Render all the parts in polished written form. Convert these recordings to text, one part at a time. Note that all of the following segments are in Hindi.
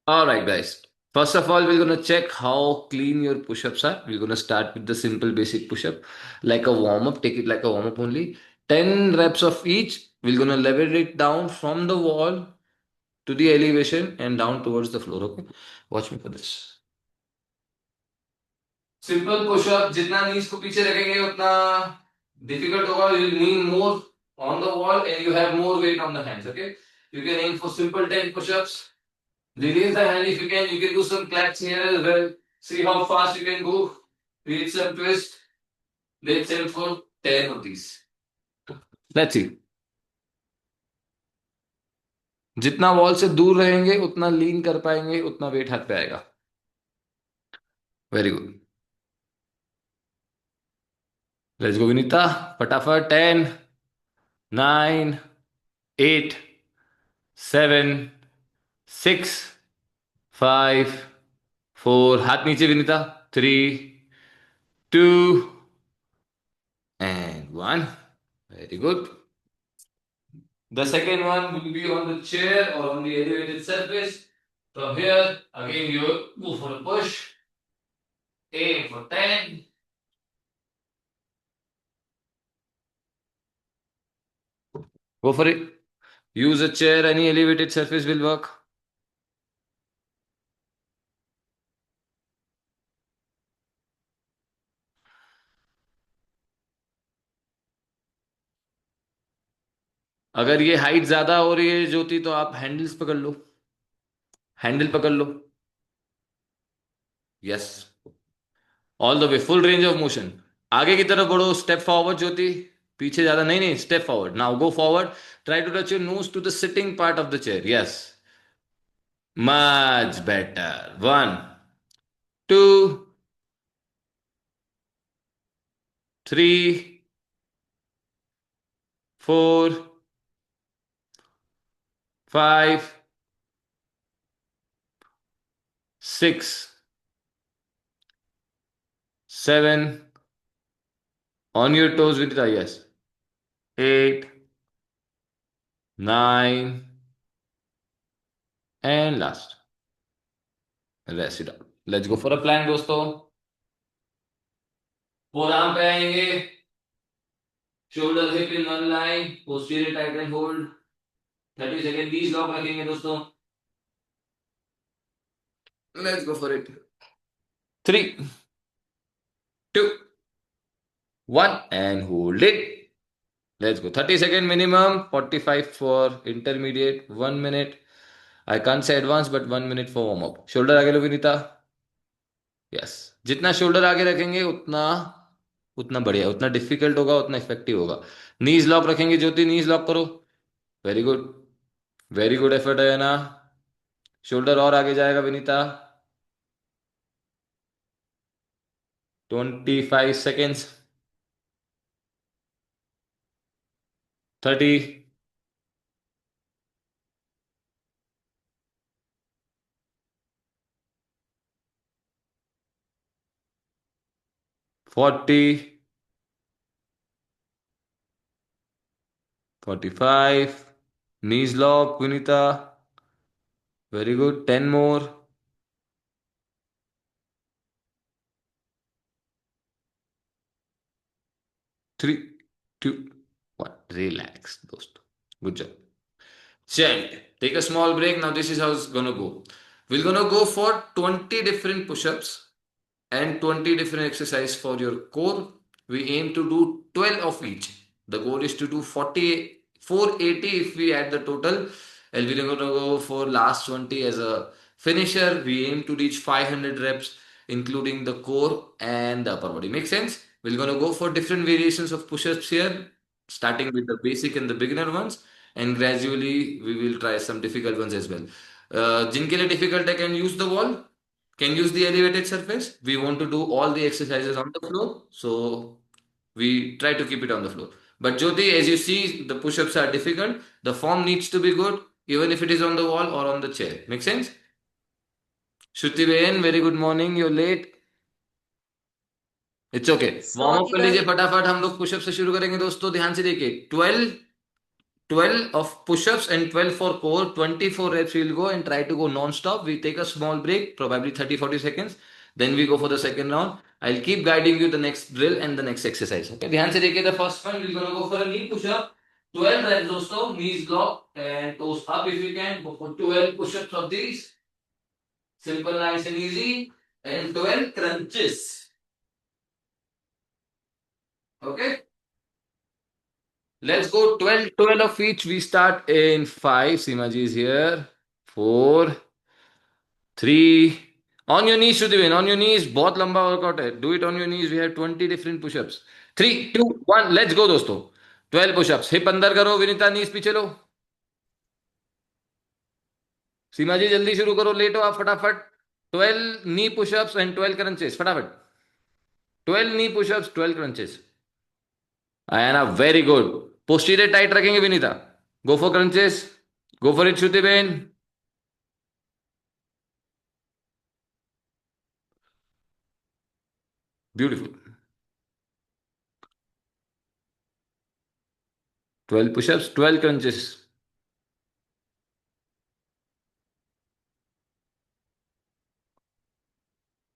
All right, guys. First of all, we're gonna check how clean your push-ups are. We're gonna start with the simple basic push-up, like a warm-up. Take it like a warm-up only. 10 reps of each. We're gonna level it down from the wall to the elevation and down towards the floor. Okay, watch me for this. Simple push-up जितना नीज को पीछे रखेंगे उतना डिफिकल्ट होगा you need more on the wall and you have more weight on the hands okay you can aim for simple 10 push-ups. Release the hand if you can. You can do some claps here as well. See how fast you can go. Create some twist. Let's aim for 10 of these. Let's see. जितना वॉल से दूर रहेंगे उतना लीन कर पाएंगे उतना वेट हाथ पे आएगा. Very good. Let's go Vinita. फटाफट. 10, 9, 8, 7, 6, 5, 4. हाथ नीचे Vinita. 3, 2 and 1. Very good. The second one will be on the chair or on the elevated surface. From here, again you go for a push. Aim for 10. Go for it. Use a chair, any elevated surface will work. अगर ये हाइट ज्यादा हो रही है ज्योति तो आप हैंडल्स पकड़ लो. हैंडल पकड़ लो. Yes. All the way full range of motion. आगे की तरफ बढ़ो. Step forward Jyoti. पीछे ज्यादा नहीं नहीं step forward. Now go forward. Try to touch your nose to the sitting part of the chair. Yes. Much better. 1, 2, 3, 4, 5, 6, 7. On your toes with the yes. 8, 9, and last. Rest it out. Let's go for a plank दोस्तों. फोरआर्म पे आएंगे. Shoulder hip in one line. Posterior tight and hold. 30 second knees lock रखेंगे दोस्तों. Let's go for it. 3, 2, 1 and hold it. Let's go. 30 second minimum. 45 for intermediate. 1 minute. I can't say advanced but 1 minute for warm up. Shoulder आगे लो विनीता. यस. जितना शोल्डर आगे रखेंगे उतना उतना बढ़िया उतना डिफिकल्ट होगा उतना इफेक्टिव होगा. नीज लॉक रखेंगे ज्योति. नीज लॉक करो. Very good. Very good effort है ना. शोल्डर और आगे जाएगा Vinita. 25 seconds. 30, 40, 45. Knees lock Vinita. Very good. 10 more. 3, 2, 1. Relax दोस्तों. Good job. Chant. Take a small break. Now this is how it's gonna go. We're gonna go for 20 different push-ups and 20 different exercise for your core. We aim to do 12 of each. The goal is to do 480 if we add the total. And we're going to go for last 20 as a finisher. We aim to reach 500 reps, including the core and the upper body. Make sense? We're going to go for different variations of push-ups here, starting with the basic and the beginner ones. And gradually we will try some difficult ones as well. जिनके लिए difficult है can use the wall, can use the elevated surface. We want to do all the exercises on the floor, so we try to keep it on the floor. But Jyoti, as you see, the push-ups are difficult. The form needs to be good, even if it is on the wall or on the chair. Make sense? Shruti Behan, very good morning. You're late. It's okay. Warm up sorry कर लीजिए गाइस। फटाफट. हम लोग पुशअप से शुरू करेंगे दोस्तों. ध्यान से देखिए. 12, 12 of push-ups and 12 for core. 24 reps we'll go and try to go non-stop. We take a small break, probably 30-40 seconds. Then we go for the second round. I'll keep guiding you the next drill and the next exercise. Okay, ध्यान से देखिए. The first one we're gonna go for a knee push-up. 12 reps दोस्तों, knees block and toes up if you can. Go for 12 push-ups of these. Simple, nice and easy. And 12 crunches. Okay. Let's go 12, 12 of each. We start in 5. Simaji is here. 4, 3. On your knees, Shrutivin. On your knees. बहुत लंबा वर्कआउट है. Do it on your knees. We have 20 different push-ups. 3, 2, 1. Let's go दोस्तों. 12 push-ups. Hip अंदर करो. विनीता knees पीछे लो. सीमा जी जल्दी शुरू करो. लेटो आप फटाफट. 12 knee push-ups and 12 crunches. फटाफट. 12 knee push-ups, 12 crunches. Ayana very good. Posterior tight रखेंगे Vinita. Go for crunches. Go for it Shruti ben. Beautiful. 12 push-ups, 12 crunches.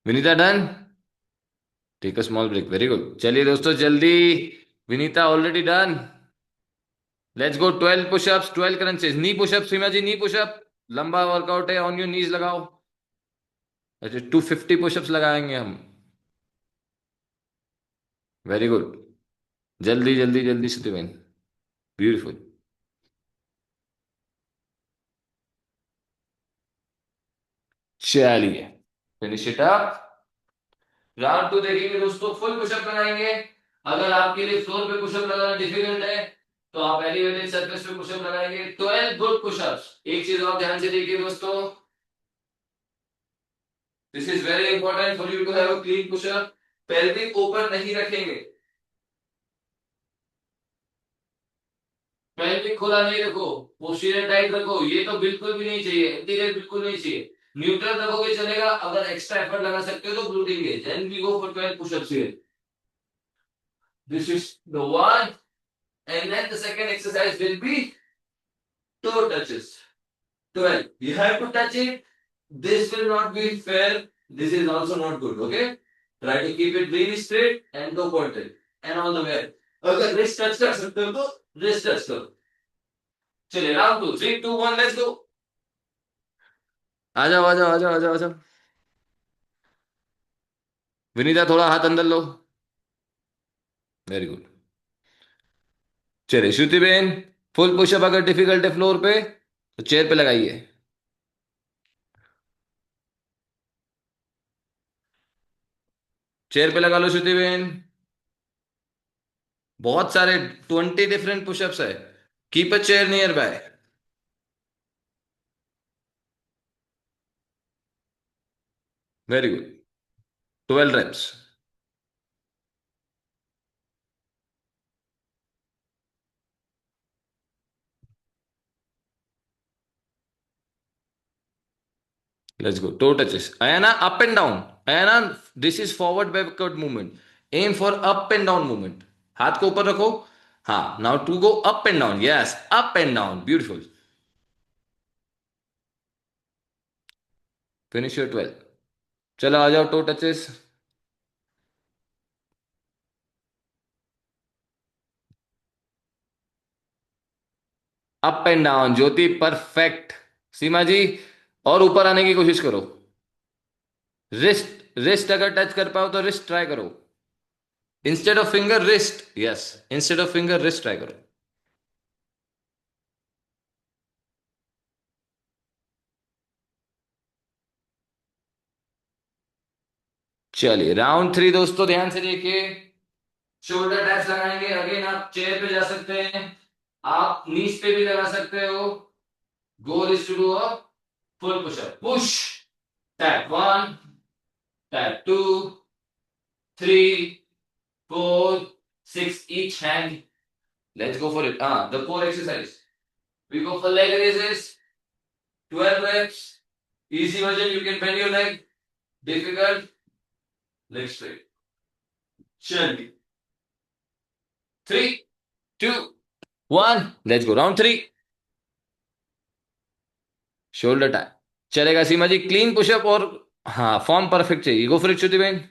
Vinita done. Take a small break. Very good. चलिए दोस्तों जल्दी. Vinita already done. Let's go. 12 push-ups, 12 crunches. Knee push-up Seema ji, knee push-up. लंबा वर्कआउट है. ऑन योर नीज लगाओ. अच्छा 250 पुशअप्स लगाएंगे हम. Very good. जल्दी जल्दी जल्दी सुतिबेन. ब्यूटीफुल. चलिए फिनिश इट अप. राउंड 2 देखेंगे दोस्तों. फुल पुशअप लगाएंगे. अगर आपके लिए फ्लोर पे पुशअप लगाना डिफिकल्ट है तो आप एलिवेटेड सरफेस पे पुशअप लगाएंगे. 12 गुड पुशअप्स. एक चीज और ध्यान से देखिए दोस्तों. This is very important for you to have a clean push-up. Pelvic ऊपर नहीं रखेंगे. पेल्विक खुला नहीं रखो. पोस्टीरियर टाइट रखो. ये तो बिल्कुल भी नहीं चाहिए. इंटीरियर बिल्कुल नहीं चाहिए. न्यूट्रल रखोगे चलेगा. अगर एक्स्ट्रा एफर्ट लगा सकते हो तो ग्लूटिंग है. Then we go for 12 push-ups here. This is the one. And then the second exercise will be toe touches. 12. You have to touch it. This will not be fair. This is also not good. Okay. Try to keep it really straight and go pointed. And all the way. अगर wrist touch कर सकते हो तो wrist touch करो. चलिए round 2. 3, 2, 1. Let's go. आ जाओ आ जाओ आ जाओ आ जाओ आ जाओ. विनीता थोड़ा हाथ अंदर लो. Very good. चलिए श्रुति बेन. फुल पुशअप अगर डिफिकल्ट है फ्लोर पे तो चेयर पे लगाइए. चेयर पे लगा लो श्रुति बेन. बहुत सारे 20 डिफरेंट पुशअप्स है. Keep a chair near by. Very good. 12 reps. Let's go. Toe touches. Ayana, up and down. Ayana, this is forward backward movement. Aim for up and down movement. हाथ को ऊपर रखो. हाँ. Now to go up and down. Yes, up and down. Beautiful. Finish your 12. चलो आ जाओ. Toe touches. Up and down. Jyoti perfect. Seema ji और ऊपर आने की कोशिश करो. रिस्ट रिस्ट अगर टच कर पाओ तो रिस्ट ट्राई करो. Instead of finger wrist. Yes, instead of finger wrist try करो. चलिए राउंड 3 दोस्तों ध्यान से देखिए. शोल्डर टैप्स लगाएंगे. अगेन आप चेयर पे जा सकते हैं. आप नीज पे भी लगा सकते हो. Goal is to do a full push-up. Push. Tap 1, tap 2, 3, 4, 6 each hand. Let's go for it. The core exercise. We go for leg raises. 12 reps. Easy version, you can bend your leg. Difficult, leg straight. Gently. 3, 2, 1, let's go round 3, shoulder type. चलेगा सीमा जी, क्लीन पुशअप और हाँ फॉर्म परफेक्ट चाहिए, गो फॉर इट श्रुति बहन।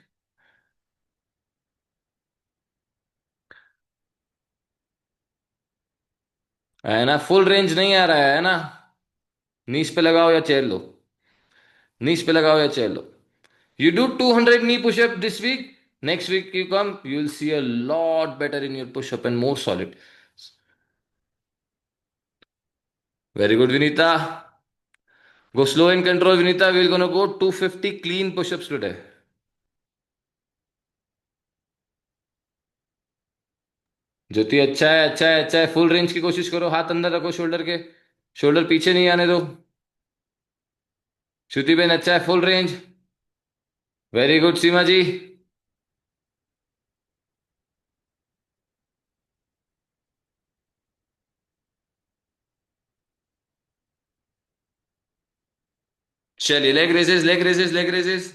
है ना, फुल रेंज नहीं आ रहा है ना। नीस पे लगाओ या चेयर लो, नीस पे लगाओ या chair low. You do 200 knee push-up this week. Next week you come, you'll see a lot better in your push-up and more solid. Very good, Vinita. Go slow and control, Vinita. We're gonna go 250 clean push-ups today. ज्योति अच्छा है, अच्छा है, अच्छा है। फुल रेंज की कोशिश करो, हाथ अंदर रखो शोल्डर के, शोल्डर पीछे नहीं आने दो। श्रुति बेन अच्छा है, full range. Very good Seema ji. चलिए leg raises, leg raises, leg raises.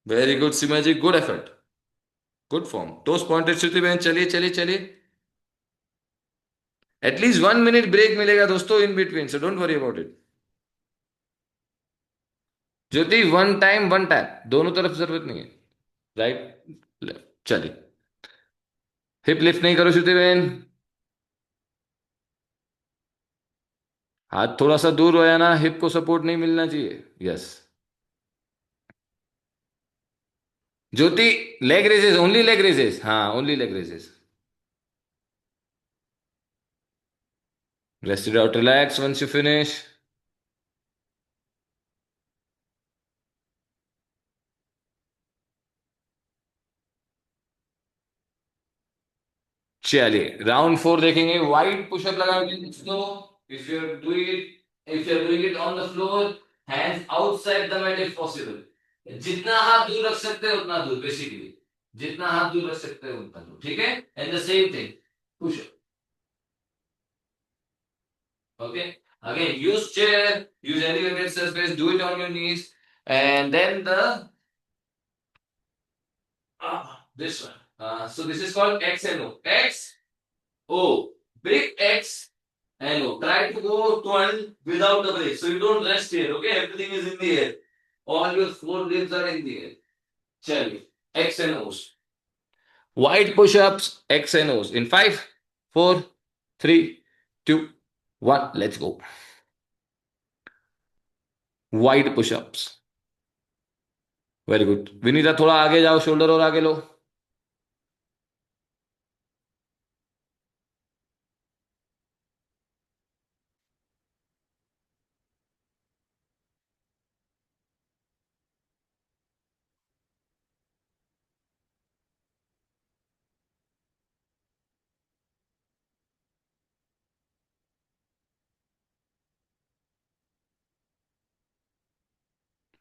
Very good Seema ji, good effort, good form, toes pointed Shruti ben. चलिए चलिए चलिए। एटलीस्ट 1 मिनट ब्रेक मिलेगा दोस्तों in between, so don't worry about it. Jyoti one time one tap, दोनों तरफ जरूरत नहीं है। राइट लेफ्ट, चलिए। हिप लिफ्ट नहीं करो श्रुति बहन। हाथ थोड़ा सा दूर हो ना, हिप को सपोर्ट नहीं मिलना चाहिए। Yes. Jyoti leg raises, only leg raises, हाँ only leg raises. Rest it out, relax once you finish. चलिए राउंड 4 देखेंगे, वाइड पुशअप लगाओगे दोस्तों। If you do it, if you are doing it on the floor, hands outside the mat if possible. जितना हाथ दूर रख सकते हो उतना दूर, बेसिकली जितना हाथ दूर रख सकते हो उतना दूर, ठीक है। And the same thing, push. Okay. Again, use chair, use elevated surface, do it on your knees, and then the this one. So this is called X and O. X O. Big X and O. Try to go 12 without a break. So you don't rest here. Okay, everything is in the air. All your four ribs are in the air. Chaliye. X and O's. Wide push-ups, X and O's. In 5, 4, 3, 2, 1. Let's go. Wide push-ups. Very good Vinita, थोड़ा आगे जाओ, शोल्डर और आगे लो।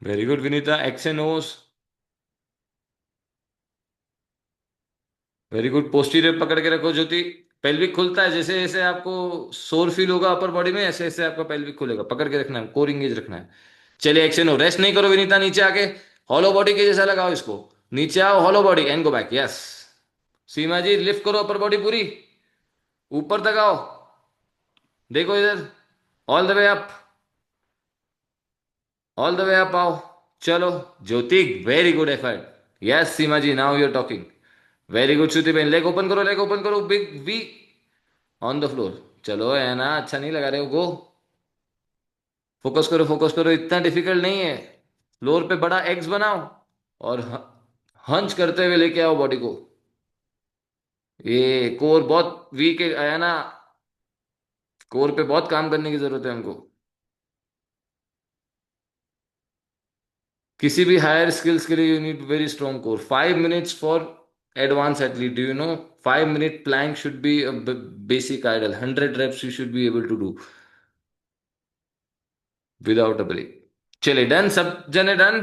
वेरी गुड विनीता, एक्स एंड ओस। वेरी गुड, पोस्टीरियर पकड़ के रखो ज्योति। पेल्विक खुलता है जैसे जैसे आपको सोर फील होगा अपर बॉडी में, ऐसे ऐसे आपका पेल्विक खुलेगा। पकड़ के रखना है, कोर इंगेज रखना है। चलिए एक्शन हो, रेस्ट नहीं करो विनीता, नीचे आके हॉलो बॉडी के जैसा लगाओ इसको। नीचे आओ, hollow body and go back. Yes. Seema ji lift करो अपर बॉडी पूरी, ऊपर तक आओ। देखो इधर, all the way up, all the way up आओ। चलो Jyoti, very good effort. Yes Seema ji, now you are talking. Very good Shruti ben, leg open करो, लेग ओपन करो, big V on the floor. चलो है ना, अच्छा नहीं लगा रहे हो, गो। फोकस करो, फोकस करो, इतना डिफिकल्ट नहीं है। फ्लोर पे बड़ा एक्स बनाओ और हंच करते हुए लेके आओ बॉडी को। ये कोर बहुत वीक है ना, कोर पे बहुत काम करने की जरूरत है हमको। किसी भी हायर स्किल्स के लिए you need very strong core. 5 minutes for advance athlete, do you know? 5 minute plank should be basic ideal, 100 reps you should be able to do without a break. चलिए डन, सब जने done.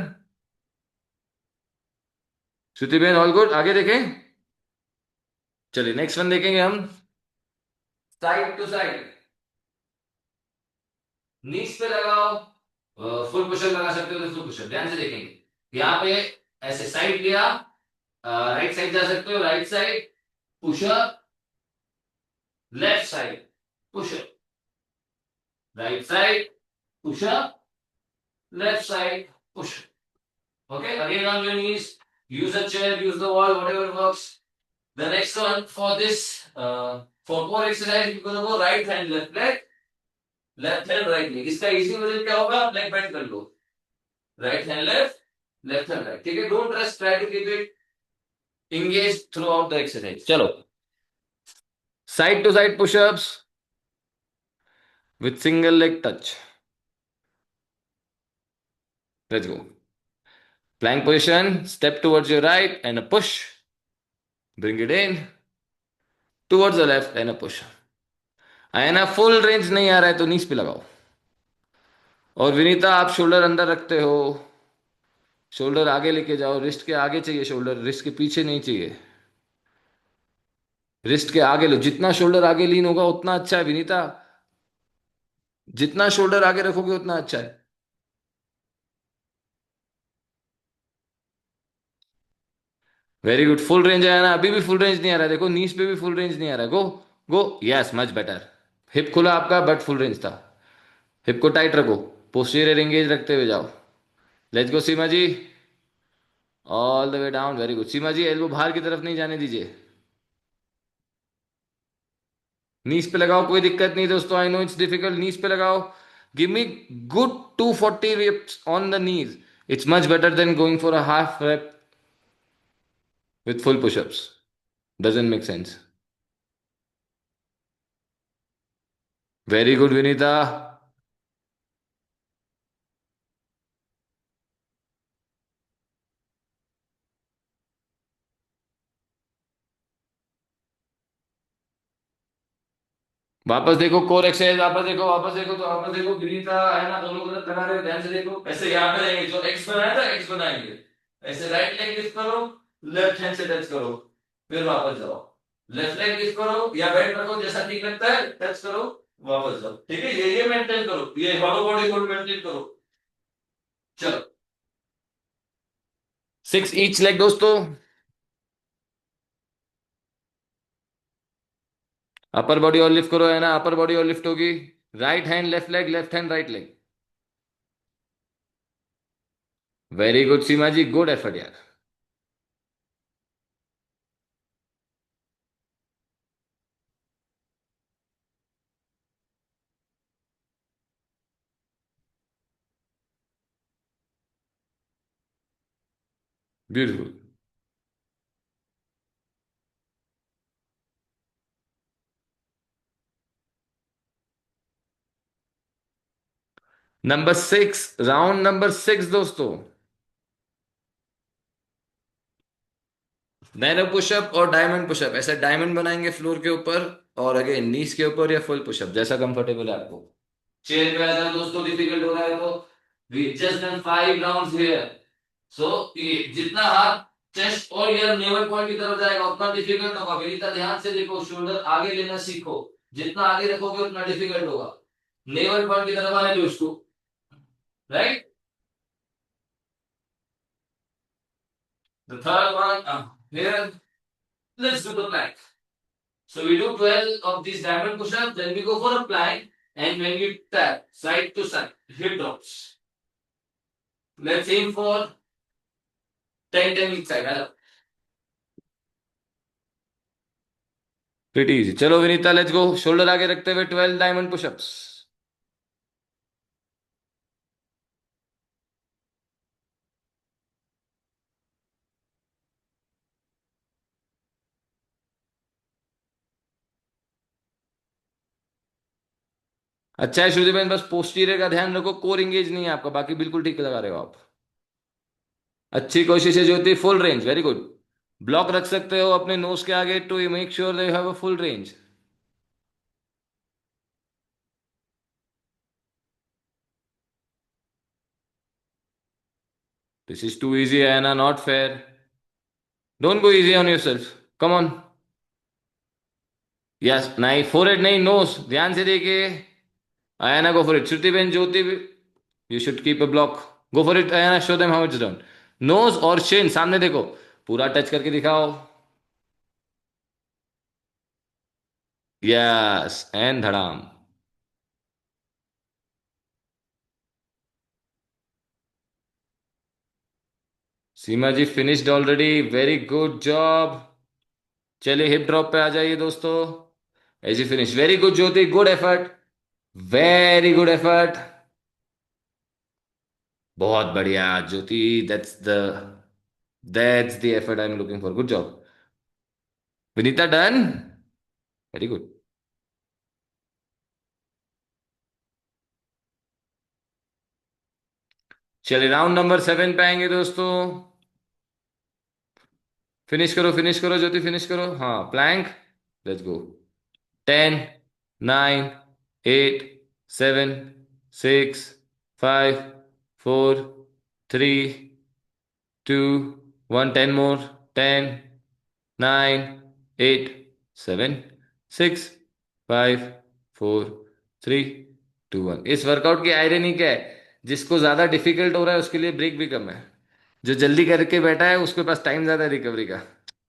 Shruti ben all good, आगे देखें। चलिए नेक्स्ट वन देखेंगे हम, साइड टू साइड। नीज पे लगाओ, फुल पुशअप लगा सकते हो तो फुल पुशअप, ध्यान से देखेंगे। यहाँ पे ऐसे साइड लिया, राइट साइड जा सकते हो, right side push-up, left side push-up, right side push-up, left side push-up. Okay, again on your knees, use a chair, use the wall, whatever works. The next one for this, for core exercise, you're gonna go right hand, left hand, right leg. इसका easy version क्या होगा? आप leg bend कर लो. Right hand left, left hand right. ठीक है? Don't rest. Try to keep it engaged throughout the exercise. चलो. Side to side push-ups with single leg touch. Let's go. Plank position. Step towards your right and a push. Bring it in. Towards the left and a push. है ना, फुल रेंज नहीं आ रहा है तो नीस पे लगाओ. और विनीता, आप शोल्डर अंदर रखते हो, शोल्डर आगे लेके जाओ. रिस्ट के आगे चाहिए शोल्डर, रिस्ट के पीछे नहीं चाहिए. रिस्ट के आगे लो, जितना शोल्डर आगे लीन होगा उतना अच्छा है विनीता. जितना शोल्डर आगे रखोगे उतना अच्छा है. Very good. फुल रेंज आया ना, अभी भी फुल रेंज नहीं आ रहा है. देखो नीस पे भी फुल रेंज नहीं आ रहा है. Go go. Yes, much better. Hip खुला आपका बट फुल रेंज था. हिप को टाइट रखो, पोस्टीरियर एंगेज रखते हुए जाओ. Let's go Seema ji. All the way down. Very good Seema ji. Elbow बाहर की तरफ नहीं जाने दीजिए. नीस पे लगाओ, कोई दिक्कत नहीं दोस्तों. I know it's difficult. Knees पे लगाओ. Give me good 240 reps on the knees. It's much better than going for a half rep with full push-ups. Doesn't make sense. Very good, Vinita. वापस देखो कोर एक्सरसाइज. वापस देखो, वापस देखो, तो वापस देखो. विनीता है ना, दोनों गलत लगा रहे हो. ध्यान से देखो. ऐसे यहाँ पे रहेंगे, जो एक्स बनाया था एक्स बनाएंगे. ऐसे राइट लेग लिफ्ट करो, लेफ्ट हैंड से टच करो, फिर वापस जाओ. लेफ्ट लेग लिफ्ट करो या बेंड रखो, जैसा ठीक लगता है टच करो, वापस जाओ. ठीक है, ये मेंटेन करो, ये हॉलो बॉडी को मेंटेन करो. चलो, 6 ईच लेग दोस्तों. अपर बॉडी और लिफ्ट करो, है ना, अपर बॉडी और लिफ्ट होगी. Right hand left leg, left hand right leg. Very good Seema ji, good effort यार. ब्यूटीफुल. नंबर 6, राउंड नंबर 6 दोस्तों. नैरो पुशअप और डायमंड पुशअप. ऐसे डायमंड बनाएंगे फ्लोर के ऊपर, और अगेन नीस के ऊपर या फुल पुशअप, जैसा कंफर्टेबल है आपको. चेयर पे आ जाओ दोस्तों, डिफिकल्ट हो रहा है तो. We just done 5 rounds here. So ये जितना हाथ चेस्ट और ईयर नेवल पॉइंट की तरफ जाएगा उतना डिफिकल्ट होगा. विनीता ध्यान से देखो, शोल्डर आगे लेना सीखो. जितना आगे रखोगे उतना डिफिकल्ट होगा. नेवल पॉइंट की तरफ आने दो इसको. Right. The third one, here, let's do the plank. So we do 12 of these diamond push-ups, then we go for a plank, and when we tap side to side, hip drops. Let's aim for 10 each side. Hello. Pretty easy. चलो विनीता, लेट्स गो. शोल्डर आगे रखते हुए 12 डायमंड पुशअप्स. अच्छा है श्रुति बहन, बस पोस्टीरियर का ध्यान रखो, कोर इंगेज नहीं है आपका, बाकी बिल्कुल ठीक लगा रहे हो आप. अच्छी कोशिश है Jyoti. Full range. Very good. Block रख सकते हो अपने नोज के आगे to make sure they have a full range. This is too easy है ना, not fair. Don't go easy on yourself. Come on. Yes, नहीं फोरहेड नहीं, नोज. ध्यान से देखिए. Ayna, go for it. Shruti बहन, Jyoti, you should keep a block. Go for it. Ayna, show them how it's done. Knows और चिन सामने देखो, पूरा टच करके दिखाओ। यस एंड धड़ाम। Seema ji finished already, very good job. चलिए हिप ड्रॉप पे आ जाइए दोस्तों। एजी finish, very good Jyoti, good effort, very good effort. बहुत बढ़िया Jyoti, that's the effort I am looking for, good job. Vinita done, very good. चलिए राउंड नंबर 7 पे आएंगे दोस्तों। फिनिश करो ज्योति, फिनिश करो, हाँ प्लैंक। Let's go. 10, 9, 8, 7, 6, 5, 4, 3, 2, 1, 10 more, 10, 9, 8, 7, 6, 5, 4, 3, 2, 1। इस वर्कआउट की आयरनी क्या है, जिसको ज्यादा डिफिकल्ट हो रहा है उसके लिए ब्रेक भी कम है, जो जल्दी करके बैठा है उसके पास टाइम ज्यादा है रिकवरी का।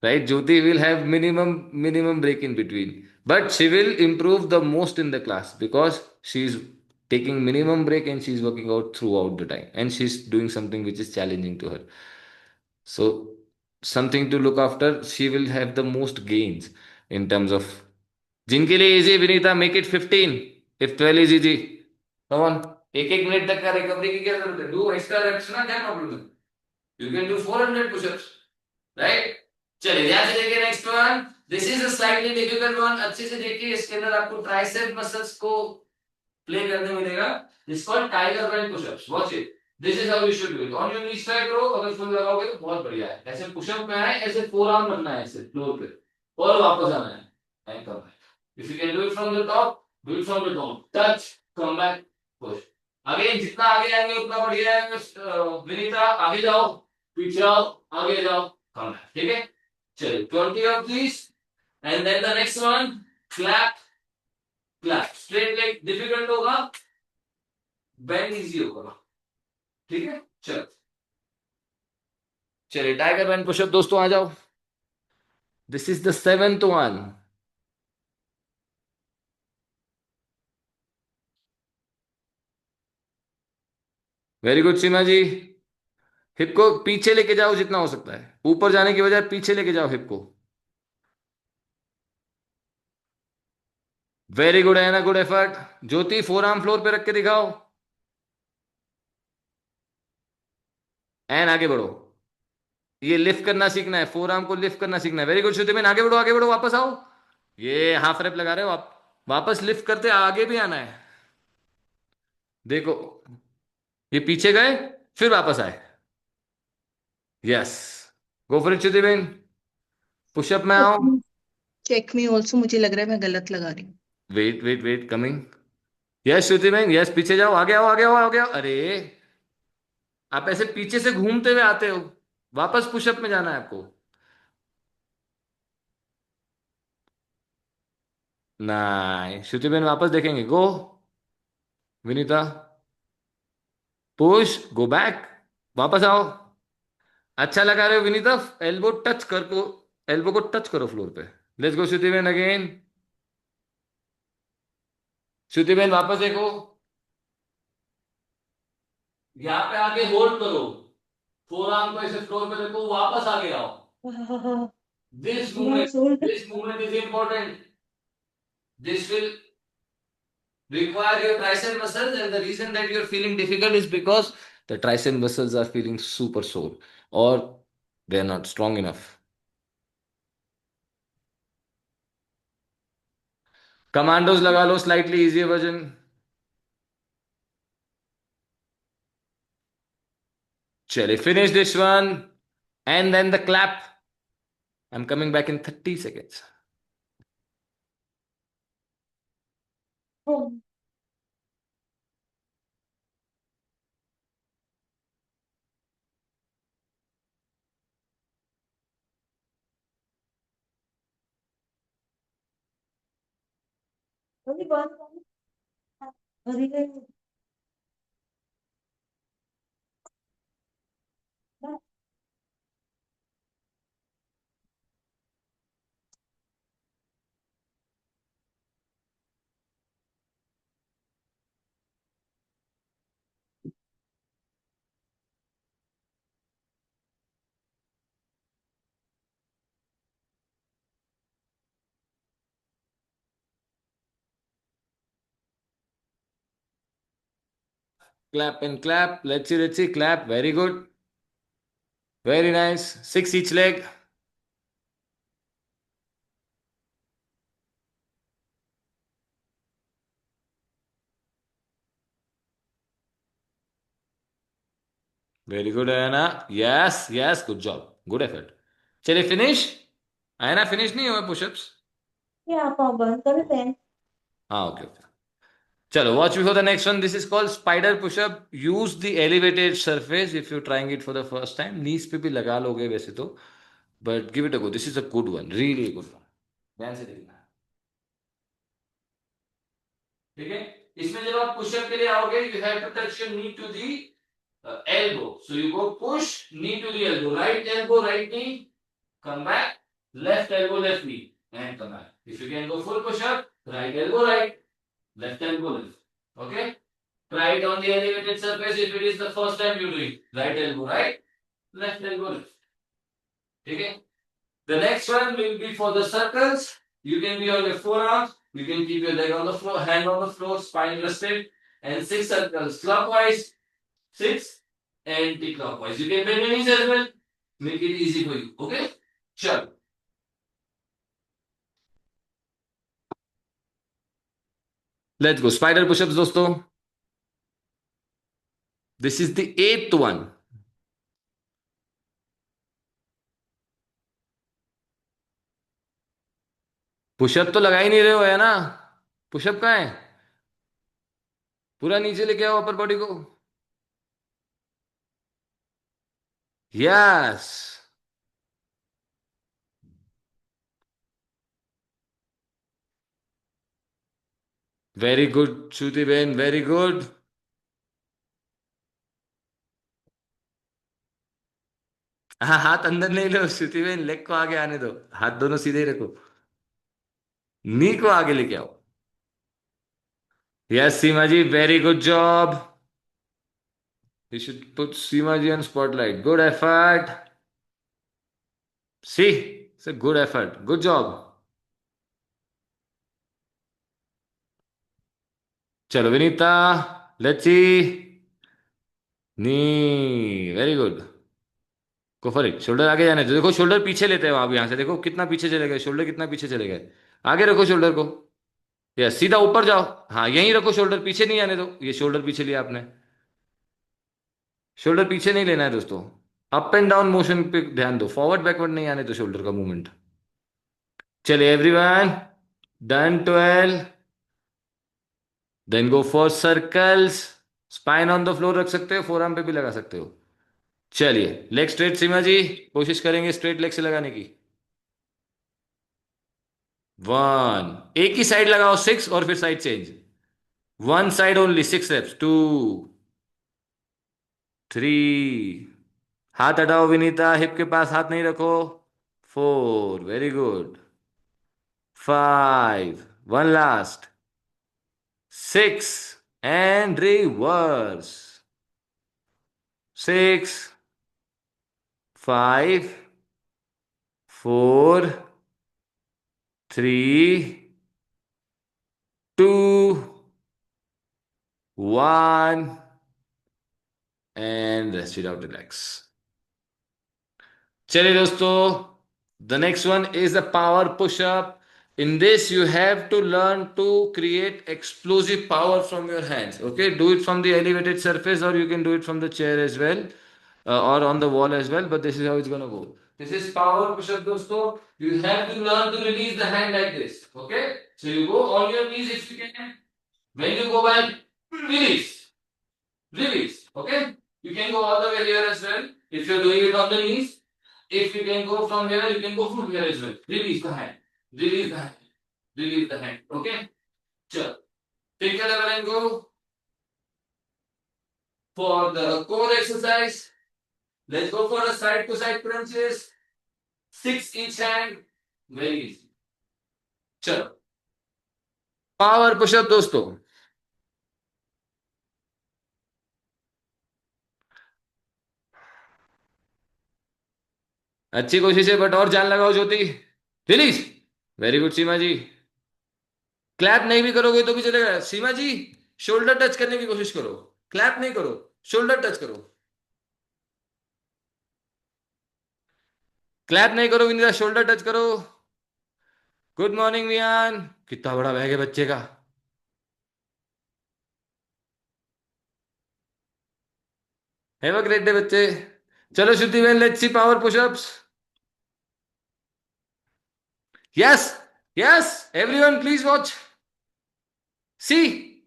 Right, Jyoti will have minimum break in between, but she will improve the most in the class because she's taking minimum break and she's working out throughout the time and she's doing something which is challenging to her. So something to look after. She will have the most gains in terms of. जिनके लिए easy, Vinita make it 15 if 12 is easy. Come on, एक एक मिनट तक का रिकवरी की क्या जरूरत है, डू एक्स्ट्रा रेप्स ना, क्या प्रॉब्लम है, you can do 400 pushups, right. चलिए ध्यान से देखिए next one, this is a slightly difficult one, अच्छे से देखिए, इसके अंदर आपको ट्राइसेप मसल्स को प्ले करने मिलेगा, this called tiger band pushups, watch it, this is how you should do it, on your knees try करो, अगर फुल लगाओगे तो बहुत बढ़िया है, ऐसे पुशअप में आए, ऐसे फोर आर्म रखना है ऐसे फ्लोर पे, और वापस आना है एंकर में, if you can do it from the top, do it from the top, touch, come back, push, again जितना आगे आएंगे उतना बढ़िया है। विनीता आगे जाओ, पीछे आओ, आगे जाओ, कम बैक, ठीक है। चलिए 20 of these and then the next one, clap, clap, straight leg difficult होगा, bend easy होगा, ठीक है। चलो चलिए टाइगर बैंड पुशअप दोस्तों आ जाओ, this is the 7th one. Very good Seema ji, hip को पीछे लेके जाओ जितना हो सकता है, ऊपर जाने की बजाय पीछे लेके जाओ हिप को। वेरी गुड है ना, गुड एफर्ट। ज्योति फोर आर्म फ्लोर पे रख के दिखाओ, एंड आगे बढ़ो, ये लिफ्ट करना सीखना है, फोर आर्म को लिफ्ट करना सीखना है, वेरी गुड श्रुति, आगे बढ़ो आगे बढ़ो, वापस आओ, ये हाफ रेप लगा रहे हो आप, वापस लिफ्ट करते आगे भी आना है, देखो ये पीछे गए फिर वापस आए, yes, go for it Shruti ben, push-up में आओ। चेक मी ऑल्सो, मुझे लग रहा है मैं गलत लगा रही हूँ। Wait wait wait, coming, yes Shruti ben, yes पीछे जाओ, आगे आओ आगे आओ आगे आओ, अरे आप ऐसे पीछे से घूमते हुए आते हो, वापस पुशअप में जाना है आपको। नहीं श्रुति बेन, वापस देखेंगे, गो, विनीता, पुश, गो बैक, वापस आओ, अच्छा लगा रहे हो विनीता, एल्बो टच कर को, एल्बो को टच करो फ्लोर पे, let's go Shruti Ben again, Shruti Ben वापस देखो, यहाँ पे आके होल्ड करो, फोर आर्म को ऐसे फ्लोर पे देखो, वापस आगे आओ, this movement, this movement is important, this will require your tricep muscles, and the reason that you're feeling difficult is because the tricep muscles are feeling super sore or they're not strong enough. Commandos लगा लो, slightly easier version. चलिए finish this one and then the clap. I'm coming back in 30 seconds. अरे बात अरे Clap and clap. Let's see. Clap. Very good. Very nice. Six each leg. Very good, Ayana. Yes, yes. Good job. Good effort. चलिए finish. Ayana finish नहीं हुआ push-ups. Yeah, Pawan, correct. हाँ, okay, okay. चलो, watch before the next one. This is called spider push-up. Use the elevated surface if you're trying it for the first time. Knees पे भी लगा लोगे वैसे तो. But give it a go. This is a good one. Really a good one. ध्यान से देखना. ठीक है. इसमें जब आप पुशअप के लिए आओगे, you have to touch your knee to the elbow. So you go push, knee to the elbow. Right elbow, right knee. Come back. Left elbow, left knee. And come back. If you can go full push-up, right elbow, right. Left elbow, left. Okay? Try it on the elevated surface if it is the first time you do it. Right elbow, right. Left elbow, left. Okay? The next one will be for the circles. You can be on your forearms. You can keep your leg on the floor, hand on the floor, spine rested, and 6 circles clockwise, 6 anti-clockwise. You can bend your knees as well. Make it easy for you. Okay? Sure. Let's go. Spider push-ups, दोस्तों. This is the 8th one. Push-up तो लगा ही नहीं रहे हो, है ना? पुशअप कहाँ है? पूरा नीचे लेके आओ अपर बॉडी को. Yes. Very good Shruti Ben, very good. हाँ, हाथ अंदर नहीं लो श्रुति बेन, लेग को आगे आने दो. हाथ दोनों सीधे ही रखो. नी को आगे लेके आओ. Yes Seema ji, very good job. You should put Seema ji on spotlight. Good effort. See, it's a good effort. Good job. चलो Vinita, let's see. Knee, very good. Go for it. Shoulder आगे जाने दो. देखो शोल्डर पीछे लेते हैं आप. यहां से देखो कितना पीछे चले गए. शोल्डर कितना पीछे चले गए. आगे रखो शोल्डर को. यस, सीधा ऊपर जाओ. हाँ, यहीं रखो. शोल्डर पीछे नहीं आने दो. ये शोल्डर पीछे लिया आपने. शोल्डर पीछे नहीं लेना है दोस्तों. अप एंड डाउन मोशन पे ध्यान दो. फॉरवर्ड बैकवर्ड नहीं आने दो शोल्डर का मूवमेंट. चलिए everyone, done 12. Then go for circles. Spine on the floor रख सकते हो, फोर आर्म पे भी लगा सकते हो. चलिए लेग स्ट्रेट. सीमा जी कोशिश करेंगे स्ट्रेट लेग से लगाने की. 1. एक ही साइड लगाओ 6 और फिर side change. 1 side only 6 reps. 2, 3. हाथ हटाओ विनीता, हिप के पास हाथ नहीं रखो. 4. Very good. 5. One last. 6 and reverse. 6, 5, 4, 3, 2, 1 and rest it out, relax. चलिए दोस्तों, the next one is a power push-up. In this, you have to learn to create explosive power from your hands. Okay, do it from the elevated surface, or you can do it from the chair as well, or on the wall as well. But this is how it's gonna go. This is power push-up, दोस्तों. You have to learn to release the hand like this. Okay, so you go on your knees if you can. When you go back, release, release. Okay, you can go all the way here as well if you're doing it on the knees. If you can go from here, you can go from here as well. Release the hand. Release the hand. Release the hand. Okay? Sure. Take your level and go. For the core exercise, let's go for a side to side crunches. 6 each hand. Very easy. चलो. Power push up दोस्तों. अच्छी कोशिश है, बट और जान लगाओ ज्योति. रिलीज. वेरी गुड सीमा जी. क्लैप नहीं भी करोगे तो भी चलेगा. सीमा जी शोल्डर टच करने की कोशिश करो. क्लैप नहीं करो, शोल्डर टच करो। क्लैप नहीं करो विनीता, शोल्डर टच करो। गुड मॉर्निंग वियान, कितना बड़ा बैग है बच्चे का। हैव अ ग्रेट डे बच्चे। चलो श्रुति बहन, let's see power push-ups. Yes, yes, everyone please watch. See,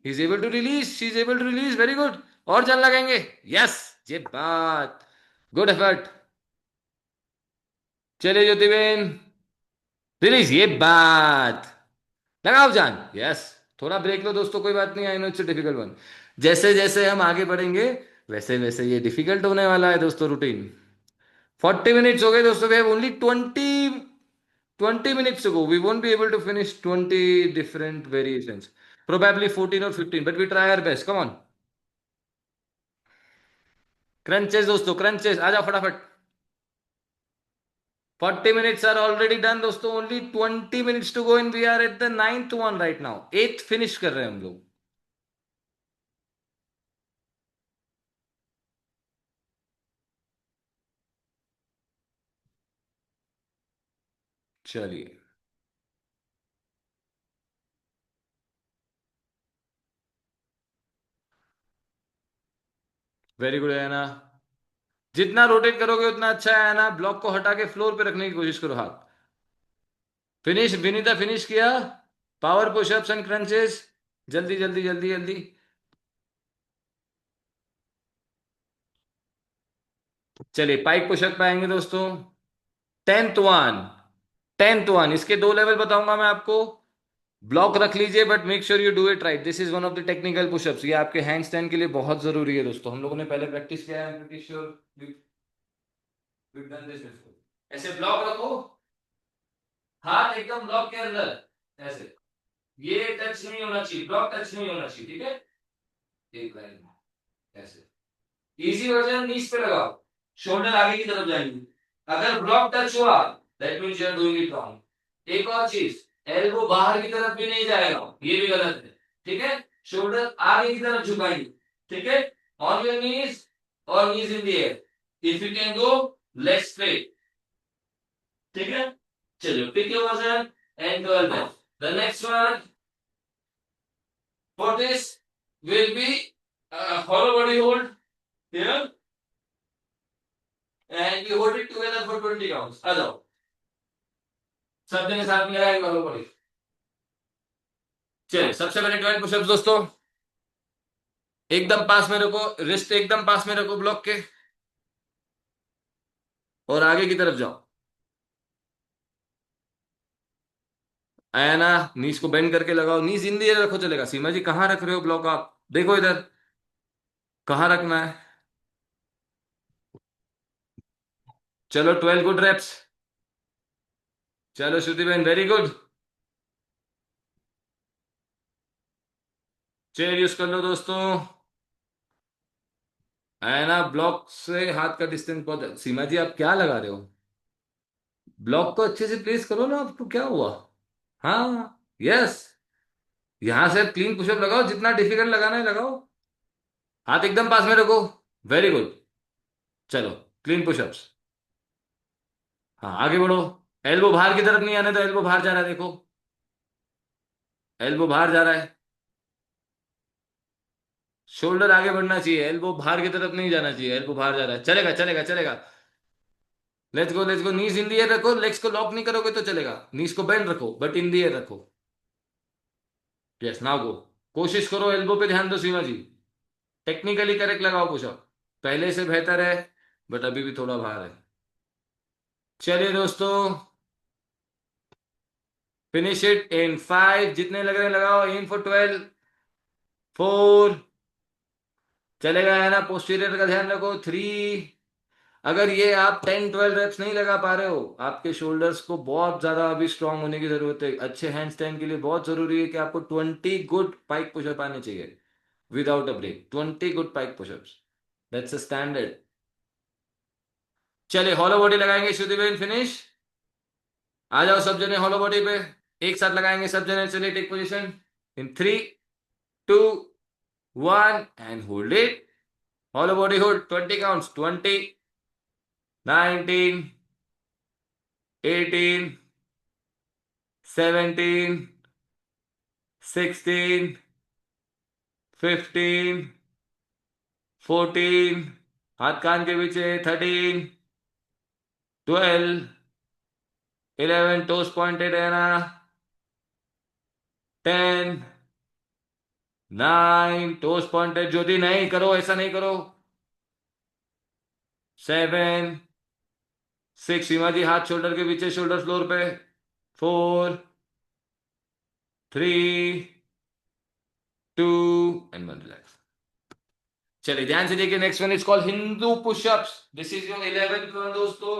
he is able to release, she is able to release, very good. और जान लगाएंगे। यस, ये बात, गुड एफर्ट। चलिए ज्योति बहन, रिलीज, ये बात, लगाओ जान। यस, थोड़ा ब्रेक लो दोस्तों, कोई बात नहीं, आई नो इट्स डिफिकल्ट वन। जैसे जैसे हम आगे बढ़ेंगे वैसे वैसे ये डिफिकल्ट होने वाला है दोस्तों रूटीन। 40 मिनट्स हो गए दोस्तों, we have only 20 minutes to go. We won't be able to finish 20 different variations. Probably 14 or 15, but we try our best. Come on. Crunches दोस्तों, crunches, आ जाओ फटाफट। 40 minutes are already done दोस्तों, only 20 minutes to go and we are at the 9th one right now. 8th finish कर रहे हैं हम लोग। चलिए, वेरी गुड है ना। जितना रोटेट करोगे उतना अच्छा है ना। ब्लॉक को हटा के फ्लोर पे रखने की कोशिश करो हाथ। फिनिश विनीता, फिनिश किया। पावर पुशअप्स एंड क्रंचेस, जल्दी जल्दी जल्दी जल्दी। चलिए पाइक पुशअप पाएंगे दोस्तों। 10th one, 10th one, इसके दो लेवल बताऊंगा मैं आपको। ब्लॉक रख लीजिए but make sure you do it right. This is one of the technical pushups, ये आपके हैंड स्टैंड के लिए बहुत जरूरी है दोस्तों। हम लोगों ने पहले प्रैक्टिस किया है, pretty sure we done this before. ऐसे ब्लॉक रखो, हाथ एकदम ब्लॉक के अंदर, ऐसे, ये टच नहीं होना चाहिए, ब्लॉक टच नहीं होना चाहिए, ठीक है। एक लाइन में ऐसे, इजी वर्जन नीज पे लगाओ, शोल्डर आगे की तरफ जाएंगे। अगर ब्लॉक टच हुआ that means you are doing it wrong. एक और चीज, एल्बो बाहर की तरफ भी नहीं जाएगा, ये भी गलत है, ठीक है। शोल्डर आगे की तरफ झुकाएंगे, ठीक है। ऑन योर नीज और knees in the air, if you can go leg straight, ठीक है। चलिए पिक योर वजन and go back. The next one for this will be hollow body hold here and you hold it together for 20 counts. आ जाओ, सब जने साथ में लगाएंगे hollow body। चलिए सबसे पहले 12 पुशअप्स दोस्तों। एकदम पास में रखो, रिस्ट एकदम पास में रखो ब्लॉक के, और आगे की तरफ जाओ। आया ना, नीज को बेंड करके लगाओ, नीज इन दी एयर रखो, चलेगा। सीमा जी कहाँ रख रहे हो ब्लॉक आप, देखो इधर कहाँ रखना है। चलो 12 गुड रेप्स। चलो श्रुति बहन, वेरी गुड। चेयर यूज कर लो दोस्तों। है ना, ब्लॉक से हाथ का डिस्टेंस बहुत। सीमा जी आप क्या लगा रहे हो, ब्लॉक को अच्छे से प्लेस करो ना, आपको क्या हुआ। हाँ, यस, यहां से क्लीन पुशअप लगाओ, जितना डिफिकल्ट लगाना है लगाओ। हाथ एकदम पास में रखो, वेरी गुड। चलो क्लीन पुशअप्स। हाँ आगे बढ़ो। एल्बो बाहर की तरफ नहीं आने दो, एल्बो बाहर जा रहा है देखो, एल्बो बाहर जा रहा है। शोल्डर आगे बढ़ना चाहिए, एल्बो बाहर की तरफ नहीं जाना चाहिए, एल्बो बाहर जा रहा है, चलेगा चलेगा चलेगा। Let's go let's go, knees in the air रखो, लेग्स को लॉक नहीं करोगे तो चलेगा। नीज को बेंड रखो बट इन दी एयर रखो। Yes now go. कोशिश करो एल्बो पे ध्यान दो सीमा जी, टेक्निकली करेक्ट लगाओ पुशअप। पहले से बेहतर है बट अभी भी थोड़ा बाहर है। चलिए दोस्तों, फिनिश इट इन 5, जितने लग रहे हैं लगाओ, एम फॉर 12, 4, चलेगा है ना। पोस्टीरियर का ध्यान रखो, 3। अगर ये आप 10-12 रेप्स नहीं लगा पा रहे हो, आपके शोल्डर्स को बहुत ज्यादा अभी स्ट्रांग होने की जरूरत है। अच्छे हैंड स्टैंड के लिए बहुत जरूरी है कि आपको 20 गुड पाइक पुशअप आने चाहिए without a break. 20 good pike push-ups, that's a standard. चलिए हॉलो बॉडी लगाएंगे श्रुति बेन, फिनिश। आ जाओ सब जने हॉलो बॉडी पे, एक साथ लगाएंगे सब जने। चलिए take position in 3, 2, 1 and hold it. Hollow body hold. 20 counts. 20, 19, 18, 17, 16, 15, 14, हाथ कान के पीछे, 13, 12, 11, toes pointed रहना, 10, 9, toes pointed, ज्योति नहीं करो, ऐसा नहीं करो, 7, 6, सीमा जी हाथ शोल्डर के पीछे, शोल्डर फ्लोर पे, 4, 3, 2 and 1, रिलैक्स। चलिए ध्यान से देखिए, next one is called Hindu pushups. This is your 11th one दोस्तों।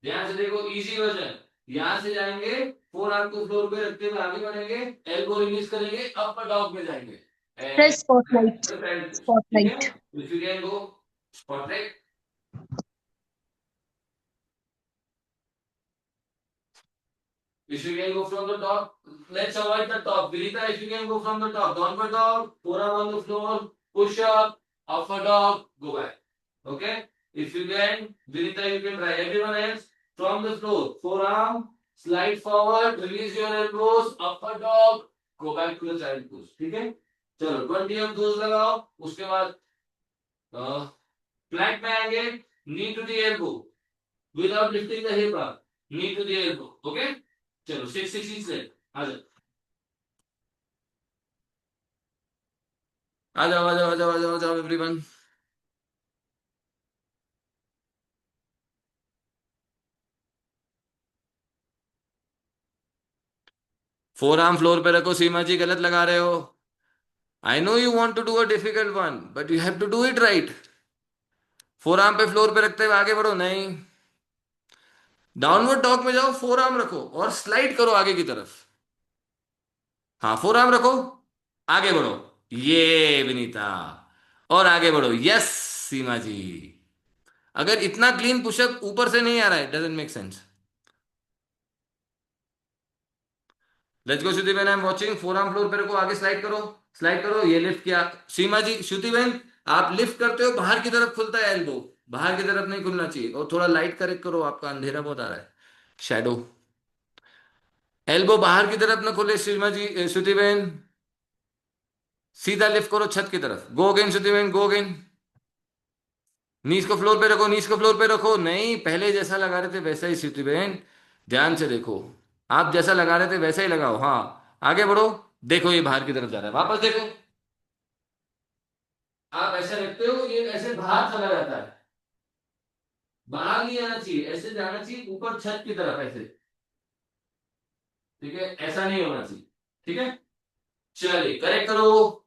ध्यान से देखो, इजी वर्जन। यहां से जाएंगे, फोर आर्म को फ्लोर पे रखते हुए आगे बढ़ेंगे, एल्बो रिलीज करेंगे, अपर डॉग में जाएंगे। Press spotlight. ठीक है, Spotlight. If you can go spotlight. If you can go from the top, let's avoid the top. Vinita, if you can go from the top, downward dog, forearm on the floor, push up, upward dog, go back. Okay? If you can, Vinita, you can try. Everyone else, from the floor, forearm, slide forward, release your elbows, upward dog, go back to the child pose. ठीक है? चलो 20 of those लगाओ, उसके बाद plank में आएंगे, knee to the elbow, without lifting the hip up, knee to the elbow. Okay? चलो 6 each leg, आ जाओ आ जाओ आ जाओ आ जाओ आ जाओ आ जाओ एवरीवन। फोर आर्म फ्लोर पे रखो, सीमा जी गलत लगा रहे हो। I know you want to do a difficult one, but you have to do it right. Forearm पे फ्लोर पे रखते हुए आगे बढ़ो, नहीं डाउनवर्ड डॉग में जाओ, फोर आर्म रखो और स्लाइड करो आगे की तरफ। हाँ, फोर आर्म रखो, आगे बढ़ो, ये विनीता, और आगे बढ़ो, यस सीमा जी। अगर इतना क्लीन पुशअप ऊपर से नहीं आ रहा है, doesn't make sense. Let's go Shruti बहन, I am watching. Forearm floor पे रखो, आगे स्लाइड करो, ये लिफ्ट किया। सीमा जी, श्रुति बहन, आप लिफ्ट करते हो, बाहर की तरफ खुलता है एल्बो, बाहर की तरफ नहीं खुलना चाहिए। और थोड़ा लाइट करेक्ट करो, आपका अंधेरा बहुत आ रहा है, शैडो। एल्बो बाहर की तरफ ना खोले सीमा जी, श्रुति बहन, सीधा लिफ्ट करो छत की तरफ। गो अगेन श्रुति बहन, गो अगेन। नीज को फ्लोर पे रखो, नीज को फ्लोर पे रखो, नहीं पहले जैसा लगा रहे थे वैसा ही श्रुति बहन, ध्यान से देखो, आप जैसा लगा रहे थे वैसा ही लगाओ। हाँ, आगे बढ़ो, देखो ये बाहर की तरफ जा रहा है, वापस देखो। आप ऐसे रखते हो, ये ऐसे बाहर चला जाता है, बाहर नहीं आना चाहिए, ऐसे जाना चाहिए ऊपर छत की तरफ, ऐसे। ठीक है, ऐसा नहीं होना चाहिए। ठीक है, चलिए करेक्ट करो।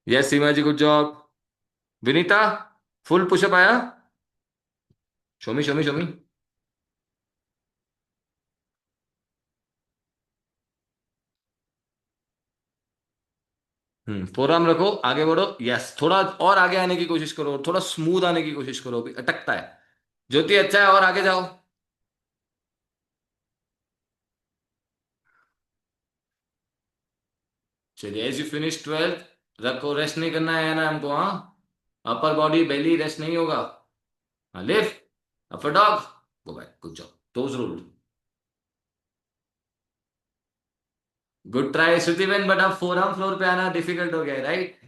Yes Seema ji, good job. Vinita, full pushup आया, शोमी शोमी शोमी। फोर आर्म रखो, आगे बढ़ो, यस, थोड़ा और आगे आने की कोशिश करो, थोड़ा स्मूथ आने की कोशिश करो, अभी अटकता है। ज्योति अच्छा है, और आगे जाओ। चलिए, एज यू फिनिश 12th, रखो, रेस्ट नहीं करना है ना हमको, हाँ, अपर बॉडी बेली रेस्ट नहीं होगा। हाँ, lift, upper dog, go back, good job, toes roll, good try Shruti ben, but अब फोर आर्म फ्लोर पे आना डिफिकल्ट हो गया है, राइट।